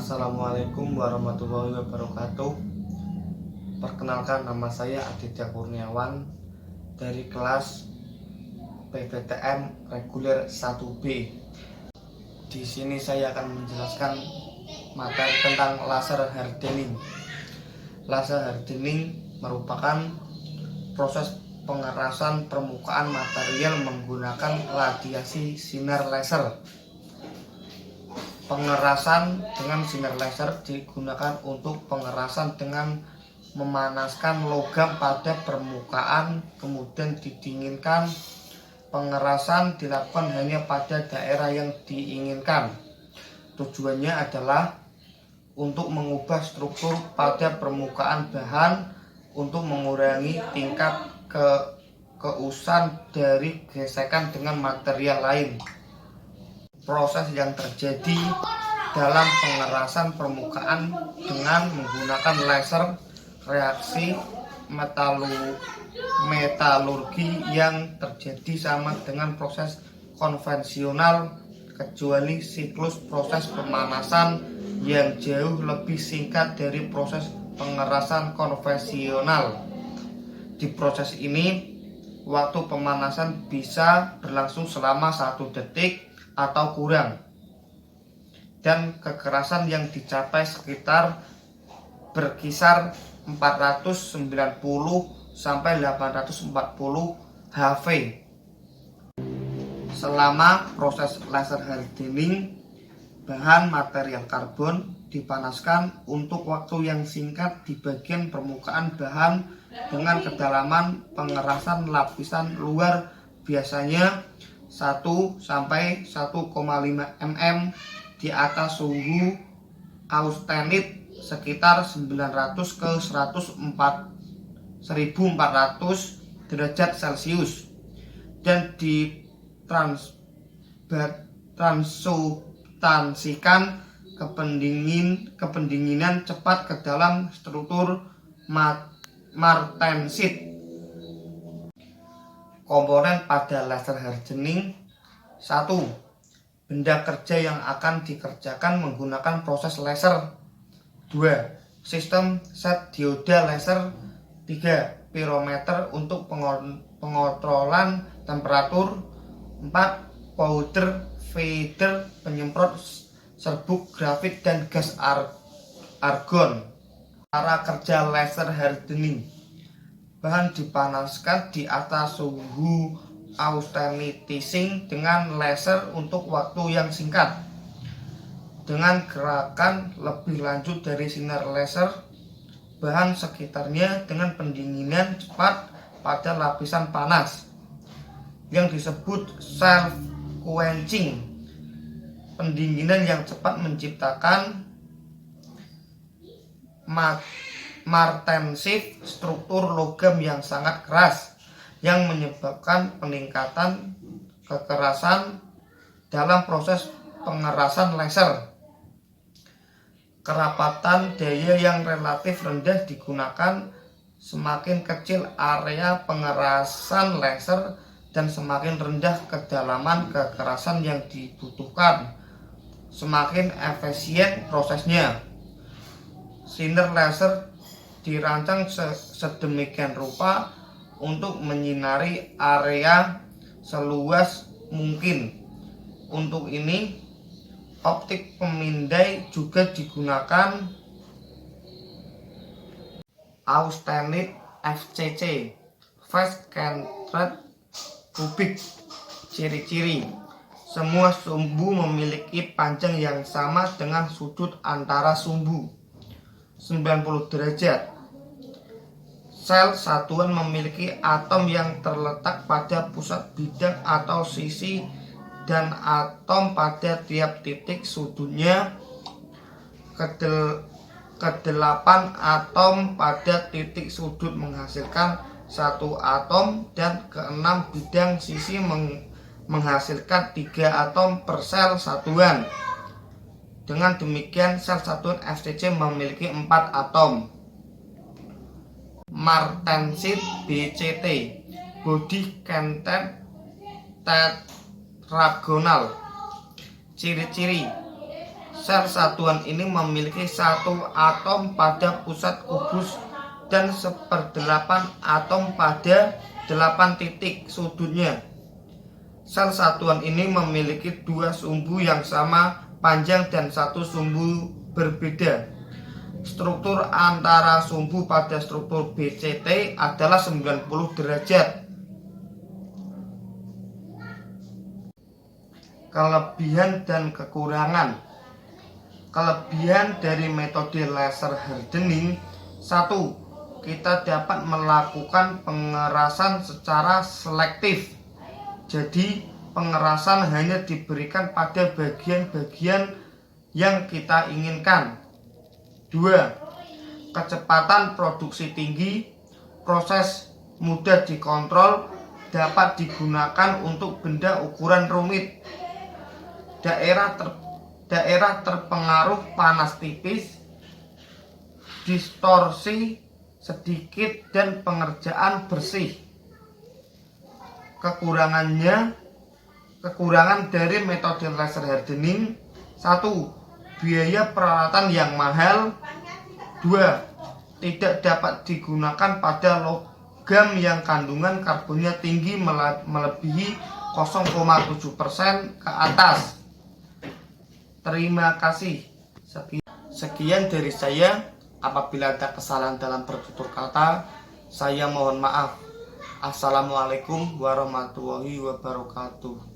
Assalamualaikum warahmatullahi wabarakatuh. Perkenalkan, nama saya Aditya Kurniawan dari kelas PPTM reguler 1B. Di sini saya akan menjelaskan materi tentang laser hardening. Laser hardening merupakan proses pengerasan permukaan material menggunakan radiasi sinar laser. Pengerasan dengan sinar laser digunakan untuk pengerasan dengan memanaskan logam pada permukaan kemudian didinginkan. Pengerasan dilakukan hanya pada daerah yang diinginkan. Tujuannya adalah untuk mengubah struktur pada permukaan bahan untuk mengurangi tingkat keusan dari gesekan dengan material lain. Proses yang terjadi dalam pengerasan permukaan dengan menggunakan laser reaksi metalurgi yang terjadi sama dengan proses konvensional, kecuali siklus proses pemanasan yang jauh lebih singkat dari proses pengerasan konvensional. Di proses ini, waktu pemanasan bisa berlangsung selama 1 detik atau kurang, dan kekerasan yang dicapai berkisar 490 sampai 840 Hv. Selama proses laser hardening, bahan material karbon dipanaskan untuk waktu yang singkat di bagian permukaan bahan dengan kedalaman pengerasan lapisan luar biasanya 1 sampai 1,5 mm di atas suhu austenit sekitar 900 ke 1400 derajat Celcius, dan transubstansikan kependinginan cepat ke dalam struktur martensit. Komponen pada laser hardening: 1. Benda kerja yang akan dikerjakan menggunakan proses laser. 2. Sistem set dioda laser. 3. Pirometer untuk pengontrolan temperatur. 4. Powder feeder penyemprot serbuk grafit dan gas argon. Cara kerja laser hardening: bahan dipanaskan di atas suhu austenitizing dengan laser untuk waktu yang singkat. Dengan gerakan lebih lanjut dari sinar laser, bahan sekitarnya dengan pendinginan cepat pada lapisan panas yang disebut self quenching. Pendinginan yang cepat menciptakan martensit, struktur logam yang sangat keras, yang menyebabkan peningkatan kekerasan dalam proses pengerasan laser. Kerapatan daya yang relatif rendah digunakan. Semakin kecil area pengerasan laser dan semakin rendah kedalaman kekerasan yang dibutuhkan, semakin efisien prosesnya. Sinar laser dirancang sedemikian rupa untuk menyinari area seluas mungkin. Untuk ini, optik pemindai juga digunakan. Austenit FCC, Fast Centered Cubic. Ciri-ciri: semua sumbu memiliki panjang yang sama dengan sudut antara sumbu 90 derajat. Sel satuan memiliki atom yang terletak pada pusat bidang atau sisi dan atom pada tiap titik sudutnya. Kedelapan atom pada titik sudut menghasilkan 1 atom, dan keenam bidang sisi menghasilkan 3 atom per sel satuan. Dengan demikian, sel satuan FCC memiliki 4 atom. Martensit BCT, body content tetragonal. Ciri-ciri: Sel satuan ini memiliki satu atom pada pusat kubus dan 1/8 atom pada 8 titik sudutnya. Sel satuan ini memiliki dua sumbu yang sama panjang dan satu sumbu berbeda. Struktur antara sumbu pada struktur BCT adalah 90 derajat. Kelebihan dan kekurangan. Kelebihan dari metode laser hardening: 1. Kita dapat melakukan pengerasan secara selektif. Jadi pengerasan hanya diberikan pada bagian-bagian yang kita inginkan. 2. Kecepatan produksi tinggi. Proses mudah dikontrol, dapat digunakan untuk benda ukuran rumit. Daerah terpengaruh panas tipis, distorsi sedikit, dan pengerjaan bersih. Kekurangan dari metode laser hardening: 1. Biaya peralatan yang mahal. 2. Tidak dapat digunakan pada logam yang kandungan karbonnya tinggi melebihi 0,7% ke atas. Terima kasih. Sekian dari saya. Apabila ada kesalahan dalam bertutur kata, saya mohon maaf. Assalamualaikum warahmatullahi wabarakatuh.